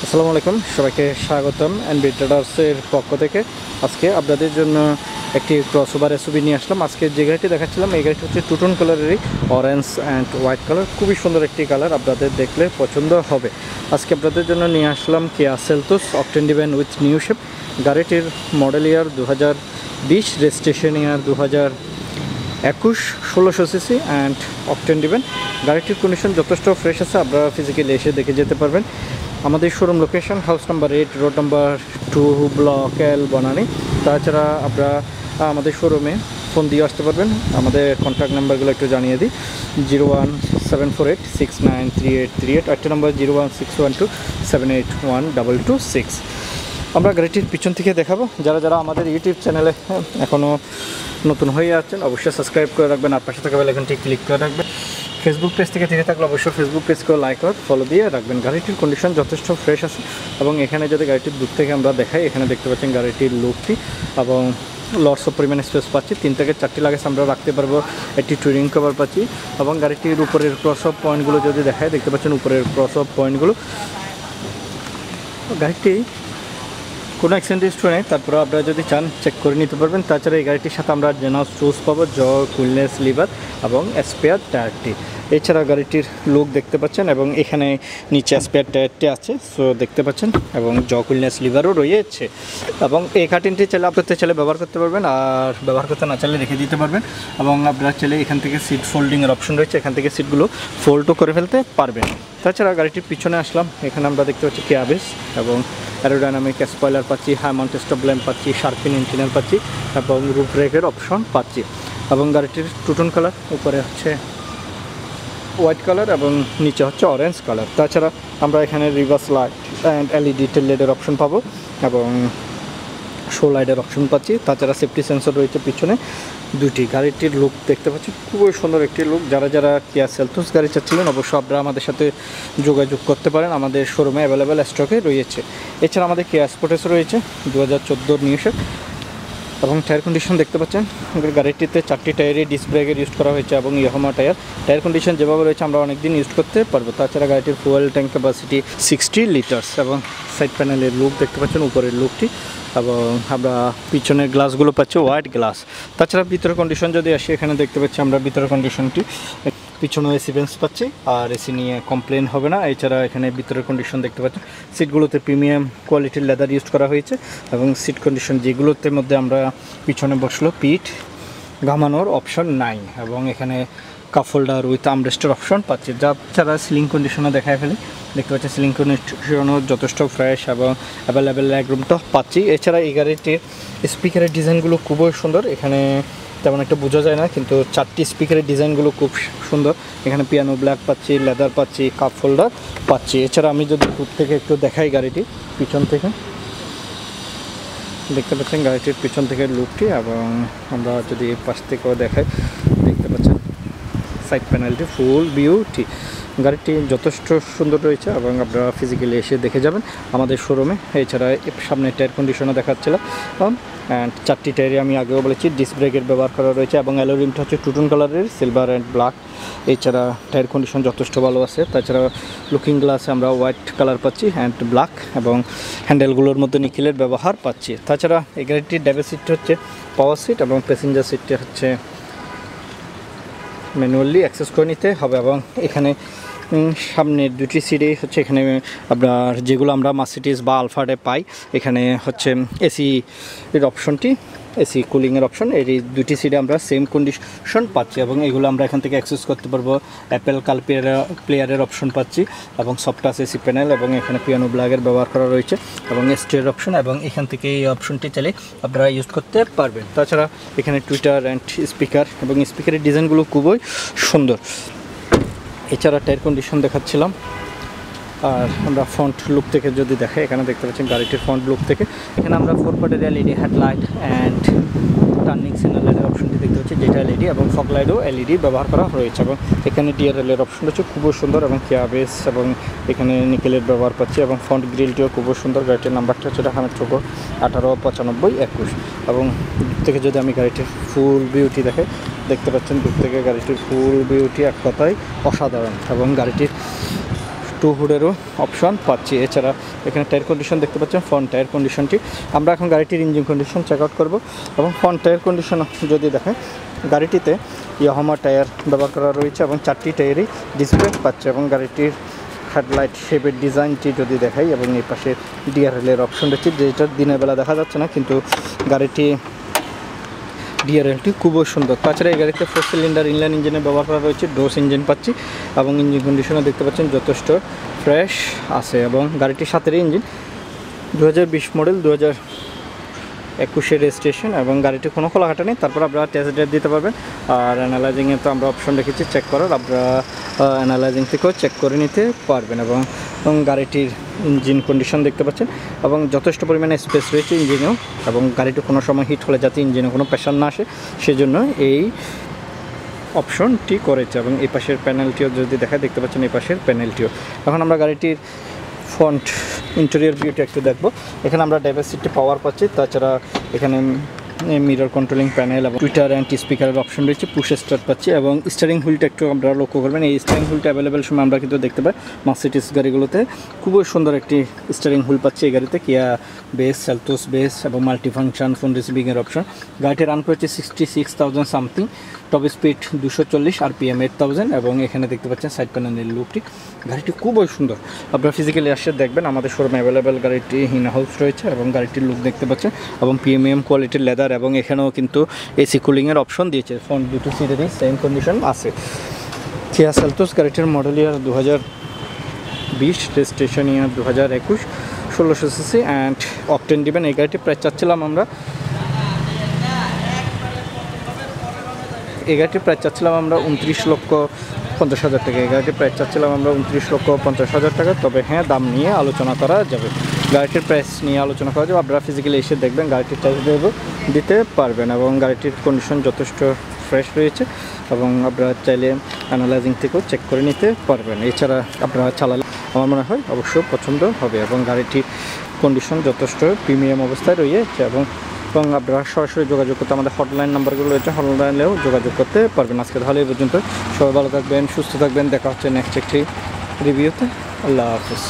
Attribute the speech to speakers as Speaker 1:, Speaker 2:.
Speaker 1: আসসালামু আলাইকুম, সবাইকে স্বাগতম এনবি ট্রেডার্সের পক্ষ থেকে। আজকে আপনাদের জন্য একটি ক্রসওভার এসইউভি নিয়ে আসলাম। আজকে যে গাড়িটি দেখাচ্ছিলাম এই গাড়িটি হচ্ছে টুটন কালারেরই, অরেঞ্জ অ্যান্ড হোয়াইট কালার, খুবই সুন্দর একটি কালার, আপনাদের দেখলে পছন্দ হবে। আজকে আপনাদের জন্য নিয়ে আসলাম Kia Seltos octane divine with new shape. গাড়িটির model year 2020, registration year 2021, 1600 CC and octane divine. গাড়িটির কন্ডিশন যথেষ্ট ফ্রেশ আছে, আপনারা ফিজিক্যালি এসে দেখে যেতে পারবেন। আমাদের showroom location house number 8, road number 2, block L, Banani. তাছাড়া আপনারা আমাদের শোরুমে ফোন দিয়ে আসতে পারবেন। আমাদের কন্ট্যাক্ট নাম্বারগুলো একটু জানিয়ে দিই। 01748693838, একটা নাম্বার 01612781226। আমরা গাড়িটির পিছন থেকে দেখাবো। যারা যারা আমাদের ইউটিউব চ্যানেলে এখনও নতুন হয়ে আছেন অবশ্যই সাবস্ক্রাইব করে রাখবেন, আর পাশে থাকা বেল আইকনটি ক্লিক করে রাখবেন। ফেসবুক পেজ থেকে দেখে থাকলে অবশ্যই ফেসবুক পেজকে লাইক আর ফলো দিয়ে রাখবেন। গাড়িটির কন্ডিশন যথেষ্ট ফ্রেশ আছে এবং এখানে যদি গাড়িটির দূর থেকে আমরা দেখাই, এখানে দেখতে পাচ্ছেন গাড়িটির লুকটি এবং লটস অফ পরিমাণ স্পেস পাচ্ছি। 3 থেকে 4টি লাগেজ আমরা রাখতে পারবো, একটি টুরিং কভার পাচ্ছি এবং গাড়িটির উপরের ক্রস অফ পয়েন্টগুলো যদি দেখায়, দেখতে পাচ্ছেন উপরের ক্রস অফ পয়েন্টগুলো। গাড়িটি কোনো অ্যাক্সিডেন্ট হিস্ট্রি নেই, তারপরে আপনারা যদি চান চেক করে নিতে পারবেন। তাছাড়া এই গাড়িটির সাথে আমরা জেনাস শুজ পাবো, কুইলনেস লিভার এবং স্পেয়ার টায়ারটি। এছাড়া গাড়িটির লুক দেখতে পাচ্ছেন এবং এখানে নিচে স্পেয়ার টায়ারটি আছে, সো দেখতে পাচ্ছেন, এবং কুইলনেস লিভারও রয়েছে। এবং এই কার্টিনটি চাইলে আপনাদের চাইলে ব্যবহার করতে পারবেন, আর ব্যবহার করতে না চাইলে রেখে দিতে পারবেন। এবং আপনারা চাইলে এখান থেকে সিট ফোল্ডিংয়ের অপশন রয়েছে, এখান থেকে সিটগুলো ফোল্ডও করে ফেলতে পারবেন। তাছাড়া গাড়িটির পিছনে আসলাম, এখানে আমরা দেখতে পাচ্ছি কিয়া বেস এবং অ্যারোডাইনামিক স্পয়লার পাচ্ছি, হাই মাউন্ট স্টপ ল্যাম্প পাচ্ছি, শার্পিন ইঞ্জিনিয়ার পাচ্ছি এবং রুফ রেকের অপশন পাচ্ছি। এবং গাড়িটির টুটন কালার, উপরে হচ্ছে হোয়াইট কালার এবং নিচে হচ্ছে অরেঞ্জ কালার। তাছাড়া আমরা এখানে reverse light and LED tail লাইটের অপশন পাবো এবং শো লাইটের অপশন পাচ্ছি। তাছাড়া সেফটি সেন্সর রয়েছে পিছনে দুটি। গাড়িটির লুক দেখতে পাচ্ছি খুবই সুন্দর একটি লুক। যারা যারা কিয়া সেলটোস গাড়ি চাচ্ছিলেন অবশ্যই আপনারা আমাদের সাথে যোগাযোগ করতে পারেন, আমাদের শোরুমে অ্যাভেলেবেল স্টকে রয়েছে। এছাড়া আমাদের কিয়া স্পোর্টেস রয়েছে 2014 নিউ শেপ এবং টায়ার কন্ডিশন দেখতে পাচ্ছেন। গাড়িটিতে 4টি টায়ারে ডিস্ক ব্রেকের ইউজ করা হয়েছে এবং ইয়ামাহা টায়ার কন্ডিশন যেভাবে রয়েছে আমরা অনেক দিন ইউজ করতে পারবো। তাছাড়া গাড়িটির ফুয়েল ট্যাঙ্ক ক্যাপাসিটি 60 লিটার্স এবং সাইড প্যানেলের লুক দেখতে পাচ্ছেন, উপরের লুকটি, এবং আমরা পিছনের গ্লাসগুলো পাচ্ছি হোয়াইট গ্লাস। তাছাড়া ভিতরের কন্ডিশন যদি আসি, এখানে দেখতে পাচ্ছি আমরা ভিতরের কন্ডিশনটি, পিছনে এসি বেঞ্চ পাচ্ছি, আর এসি নিয়ে কমপ্লেন হবে না। এছাড়া এখানে ভিতরের কন্ডিশন দেখতে পাচ্ছেন, সিটগুলোতে প্রিমিয়াম কোয়ালিটির লেদার ইউজ করা হয়েছে এবং সিট কন্ডিশন যেগুলোতে মধ্যে আমরা পিছনে বসলো পিঠ ঘামানোর অপশন নাই এবং এখানে কাপ হোল্ডার উইথ আমরেস্টের অপশন পাচ্ছি। যারা সিলিং কন্ডিশনও দেখায় ফেলে, দেখতে পাচ্ছি সিলিং কন্ডিশনও যথেষ্ট ফ্রেশ এবং অ্যাভেলেবেল লেগরুমটা পাচ্ছি। এছাড়া এই গাড়িটির স্পিকারের ডিজাইনগুলো খুবই সুন্দর, এখানে তেমন একটা বোঝা যায় না, কিন্তু 4টি স্পিকারের ডিজাইনগুলো খুব সুন্দর। এখানে পিয়ানো ব্ল্যাক পাচ্ছি, লেদার পাচ্ছি, কাপ হোল্ডার পাচ্ছি। এছাড়া আমি যদি দূর থেকে একটু দেখাই গাড়িটি পিছন থেকে, দেখতে পাচ্ছেন গাড়িটির পিছন থেকে লুকটি, এবং আমরা যদি পাশ থেকেও দেখাই, দেখতে পাচ্ছেন সাইড প্যানেলটি ফুল বিউটি। গাড়িটি যথেষ্ট সুন্দর রয়েছে এবং আপনারা ফিজিক্যালি এসে দেখে যাবেন আমাদের শোরুমে। এছাড়া সামনে টায়ার কন্ডিশনও দেখাচ্ছিলাম, অ্যান্ড 4টি টায়ারে আমি আগেও বলেছি ডিস্ক ব্রেকের ব্যবহার করা রয়েছে এবং অ্যালোরিমটা হচ্ছে টুটন কালারের, সিলভার অ্যান্ড ব্ল্যাক। এছাড়া টায়ার কন্ডিশন যথেষ্ট ভালো আছে। তাছাড়া লুকিং গ্লাসে আমরা হোয়াইট কালার পাচ্ছি অ্যান্ড ব্ল্যাক, এবং হ্যান্ডেলগুলোর মধ্যে নিকেলের ব্যবহার পাচ্ছি। তাছাড়া এই গাড়িটির ড্রাইভার সিটটি হচ্ছে পাওয়ার সিট এবং প্যাসেঞ্জার সিটটি হচ্ছে ম্যানুয়ালি অ্যাক্সেস করে নিতে হবে। এবং এখানে সামনের 2টি সিটে হচ্ছে, এখানে আপনার যেগুলো আমরা মার্সিডিজ বা আলফাডে পাই, এখানে হচ্ছে এসি এর অপশনটি, এসি কুলিংয়ের অপশন, এই 2টি সিটে আমরা সেম কন্ডিশন পাচ্ছি এবং এগুলো আমরা এখান থেকে অ্যাক্সেস করতে পারবো। অ্যাপেল কার প্লেয়ারের অপশন পাচ্ছি এবং সফট টাচ এসি প্যানেল, এবং এখানে পিয়ানো ব্ল্যাকের ব্যবহার করা রয়েছে এবং স্টিয়ার অপশন, এবং এখান থেকে এই অপশনটি চাইলে আপনারা ইউজ করতে পারবেন। তাছাড়া এখানে টুইটার অ্যান্ড স্পিকার, এবং স্পিকারের ডিজাইনগুলো খুবই সুন্দর। এছাড়া টায়ার কন্ডিশন দেখাচ্ছিলাম, আর আমরা ফ্রন্ট লুক থেকে যদি দেখাই, এখানে দেখতে পাচ্ছেন গাড়িটির ফ্রন্ট লুক থেকে, এখানে আমরা 4 পার্টের এলইডি হেডলাইট অ্যান্ড টার্নিং সিগন্যালের অপশনটি দেখতে পাচ্ছি, যেটা এলইডি, এবং ফগ লাইটও এলইডি ব্যবহার করা রয়েছে। এবং এখানে ডিআরএলের অপশন হচ্ছে খুবই সুন্দর, এবং কিয়া বেস, এবং এখানে নিকেলের ব্যবহার পাচ্ছি, এবং ফ্রন্ট গ্রিলটিও খুবই সুন্দর। গাড়িটির নাম্বারটা হচ্ছে ঢাকা ছোটো 189521। এবং দূর থেকে যদি আমি গাড়িটির ফুল বিউটি দেখে, দেখতে পাচ্ছেন দূর থেকে গাড়িটির ফুল বিউটি এক কথায় অসাধারণ। এবং গাড়িটির টু হুডেরও অপশন পাচ্ছি। এছাড়া এখানে টায়ার কন্ডিশন দেখতে পাচ্ছেন, ফ্রন্ট টায়ার কন্ডিশনটি। আমরা এখন গাড়িটির ইঞ্জিন কন্ডিশন চেক আউট করবো এবং ফ্রন্ট টায়ার কন্ডিশন যদি দেখেন, গাড়িটিতে ইয়ামাহা টায়ার ব্যবহার করা রয়েছে এবং 4টি টায়ারই ডিসপ্লে পাচ্ছে এবং গাড়িটির হেডলাইট শেপের ডিজাইনটি যদি দেখাই এবং এই পাশে ডিআরএলের অপশন রয়েছে, যেটা দিনের বেলা দেখা যাচ্ছে না, কিন্তু গাড়িটি ডিআরএলটি খুবই সুন্দর। তাছাড়া এই গাড়িতে 4 সিলিন্ডার ইনলাইন ইঞ্জিনের ব্যবহার করা রয়েছে, ডোস ইঞ্জিন পাচ্ছি এবং ইঞ্জিন কন্ডিশনও দেখতে পাচ্ছেন যথেষ্ট ফ্রেশ আছে এবং গাড়িটির সাথেরই ইঞ্জিন 2020 মডেল, 2021 রেজিস্ট্রেশন এবং গাড়িটি কোনো খোলাঘাটা নেই। তারপর আপনারা টেস্ট ড্রাইভ দিতে পারবেন। আর অ্যানালাইজিংয়ে তো আমরা অপশন রেখেছি চেক করার, আপনারা অ্যানালাইজিং থেকেও চেক করে নিতে পারবেন এবং গাড়িটির ইঞ্জিন কন্ডিশন দেখতে পাচ্ছেন এবং যথেষ্ট পরিমাণে স্পেস রয়েছে ইঞ্জিনেও এবং গাড়িটি কোনো সময় হিট হলে যাতে ইঞ্জিনে কোনো প্রেশার না আসে সেজন্য এই অপশনটি করেছে। এবং এই পাশের প্যানেলটিও যদি দেখা দেখতে পাচ্ছেন, এই পাশের প্যানেলটিও। এখন আমরা গাড়িটির ফ্রন্ট ইন্টেরিয়র ভিউটা একটু দেখব। এখানে আমরা ড্রাইভার সিটটি পাওয়ার পাচ্ছি, তাছাড়া এখানে মিরর কন্ট্রোলিং প্যানেল এবং টুইটার অ্যান্ড স্পিকারের অপশন রয়েছে, পুশ স্টার্ট পাচ্ছি এবং স্টিয়ারিং হুইলটা একটু আপনারা লক্ষ্য করবেন। এই স্টিয়ারিং হুইলটা অ্যাভেলেবেল সময় আমরা কিন্তু দেখতে পাই মার্সিডিজ গাড়িগুলোতে। খুবই সুন্দর একটি স্টিয়ারিং হুইল পাচ্ছি এই গাড়িতে, কিয়া বেস, সেলটোস বেস এবং মাল্টিফাংশন ফোন রিসিভিংয়ের অপশন। গাড়িটি রান করেছে 66,000 সামথিং, টপ স্পিড 240, RPM 8000 এবং এখানে দেখতে পাচ্ছেন সাইড প্যানেলের লুকটি। গাড়িটি খুবই সুন্দর, আপনারা ফিজিক্যালি আসে দেখবেন। আমাদের শোরুমে অ্যাভেলেবেল গাড়িটি ইন হাউস রয়েছে এবং গাড়িটির লুক দেখতে পাচ্ছেন এবং প্রিমিয়াম কোয়ালিটির লেদার এবং এখানেও কিন্তু এসি কুলিংয়ের অপশন দিয়েছে। ফ্রন্ট দুটো সিটেরই সেম কন্ডিশন আছে। কিয়া সেলটোস গাড়িটির model year 2020, registration year 2021, 1600 CC and octane দিবেন। এই গাড়িটি প্রাইস চাচ্ছিলাম আমরা 29,50,000 টাকা। এই গাড়িটির প্রাইস চাচ্ছিলাম আমরা 29,50,000 টাকা। তবে হ্যাঁ, দাম নিয়ে আলোচনা করা যাবে, গাড়িটির প্রাইস নিয়ে আলোচনা করা যাবে। আপনারা ফিজিক্যালি এসে দেখবেন, গাড়িটির টেস্ট ড্রাইভ দিতে পারবেন এবং গাড়িটির কন্ডিশন যথেষ্ট ফ্রেশ রয়েছে এবং আপনারা চাইলে অ্যানালাইজিং থেকেও চেক করে নিতে পারবেন। এছাড়া আপনারা চালালে আমার মনে হয় অবশ্যই পছন্দ হবে এবং গাড়িটির কন্ডিশন যথেষ্ট প্রিমিয়াম অবস্থায় রয়েছে এবং আপনারা সরাসরি যোগাযোগ করতে আমাদের হটলাইন নাম্বারগুলো রয়েছে, হটলাইনেও যোগাযোগ করতে পারবেন। আজকে তাহলে এই পর্যন্ত, সবাই ভালো থাকবেন, সুস্থ থাকবেন। দেখা হচ্ছে নেক্সট একটি রিভিউতে। আল্লাহ হাফিজ।